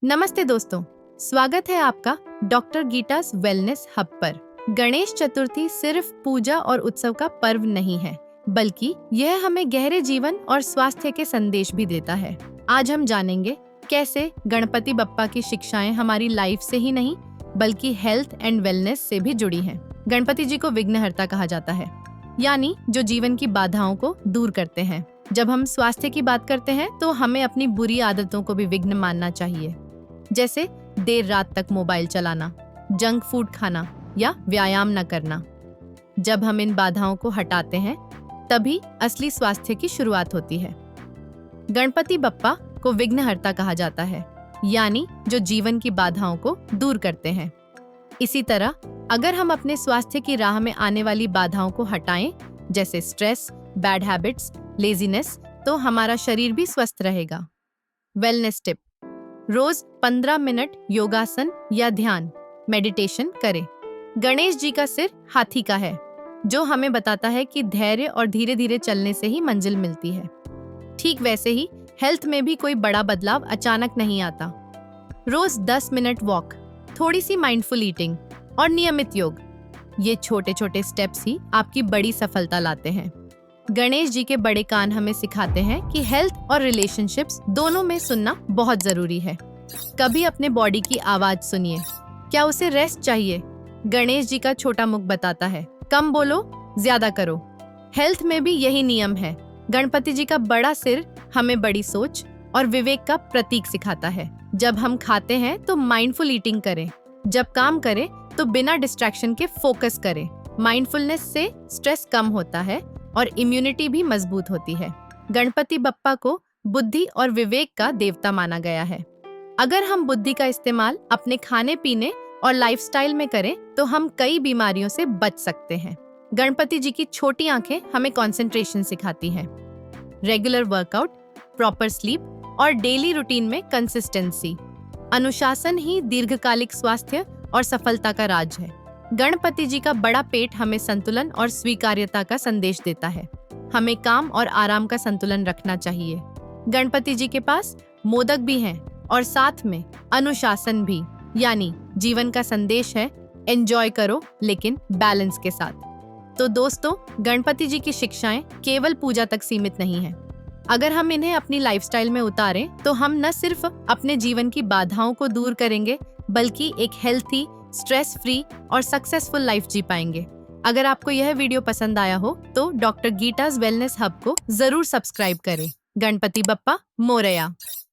नमस्ते दोस्तों, स्वागत है आपका डॉक्टर गीतास वेलनेस हब पर। गणेश चतुर्थी सिर्फ पूजा और उत्सव का पर्व नहीं है, बल्कि यह हमें गहरे जीवन और स्वास्थ्य के संदेश भी देता है। आज हम जानेंगे कैसे गणपति बप्पा की शिक्षाएं हमारी लाइफ से ही नहीं, बल्कि हेल्थ एंड वेलनेस से भी जुड़ी हैं। गणपति जी को विघ्नहर्ता कहा जाता है, यानी जो जीवन की बाधाओं को दूर करते हैं। जब हम स्वास्थ्य की बात करते हैं तो हमें अपनी बुरी आदतों को भी विघ्न मानना चाहिए, जैसे देर रात तक मोबाइल चलाना, जंक फूड खाना या व्यायाम न करना। जब हम इन बाधाओं को हटाते हैं, तभी असली स्वास्थ्य की शुरुआत होती है। गणपति बप्पा को विघ्नहर्ता कहा जाता है, यानी जो जीवन की बाधाओं को दूर करते हैं। इसी तरह अगर हम अपने स्वास्थ्य की राह में आने वाली बाधाओं को हटाएं, जैसे स्ट्रेस, बैड हैबिट्स, लेजीनेस, तो हमारा शरीर भी स्वस्थ रहेगा। वेलनेस टिप: रोज 15 मिनट योगासन या ध्यान मेडिटेशन करें। गणेश जी का सिर हाथी का है, जो हमें बताता है कि धैर्य और धीरे धीरे चलने से ही मंजिल मिलती है। ठीक वैसे ही हेल्थ में भी कोई बड़ा बदलाव अचानक नहीं आता। रोज 10 मिनट वॉक, थोड़ी सी माइंडफुल ईटिंग और नियमित योग, ये छोटे छोटे स्टेप्स ही आपकी बड़ी सफलता लाते हैं। गणेश जी के बड़े कान हमें सिखाते हैं कि हेल्थ और रिलेशनशिप्स दोनों में सुनना बहुत जरूरी है। कभी अपने बॉडी की आवाज सुनिए, क्या उसे रेस्ट चाहिए? गणेश जी का छोटा मुख बताता है, कम बोलो, ज्यादा करो। हेल्थ में भी यही नियम है। गणपति जी का बड़ा सिर हमें बड़ी सोच और विवेक का प्रतीक सिखाता है। जब हम खाते हैं तो माइंडफुल ईटिंग करें, जब काम करें तो बिना डिस्ट्रैक्शन के फोकस करें। माइंडफुलनेस से स्ट्रेस कम होता है और इम्यूनिटी भी मजबूत होती है। गणपति बप्पा को बुद्धि और विवेक का देवता माना गया है। अगर हम बुद्धि का इस्तेमाल अपने खाने पीने और लाइफस्टाइल में करें तो हम कई बीमारियों से बच सकते हैं। गणपति जी की छोटी आंखें हमें कंसंट्रेशन सिखाती हैं। रेगुलर वर्कआउट, प्रॉपर स्लीप और डेली रूटीन में कंसिस्टेंसी, अनुशासन ही दीर्घकालिक स्वास्थ्य और सफलता का राज है। गणपति जी का बड़ा पेट हमें संतुलन और स्वीकार्यता का संदेश देता है। हमें काम और आराम का संतुलन रखना चाहिए। गणपति जी के पास मोदक भी हैं और साथ में अनुशासन भी, यानी जीवन का संदेश है, एंजॉय करो लेकिन बैलेंस के साथ। तो दोस्तों, गणपति जी की शिक्षाएं केवल पूजा तक सीमित नहीं है। अगर हम इन्हें अपनी लाइफस्टाइल में उतारें तो हम न सिर्फ अपने जीवन की बाधाओं को दूर करेंगे, बल्कि एक हेल्थी, स्ट्रेस फ्री और सक्सेसफुल लाइफ जी पाएंगे। अगर आपको यह वीडियो पसंद आया हो तो डॉक्टर गीतास वेलनेस हब को जरूर सब्सक्राइब करें। गणपति बप्पा मोरया।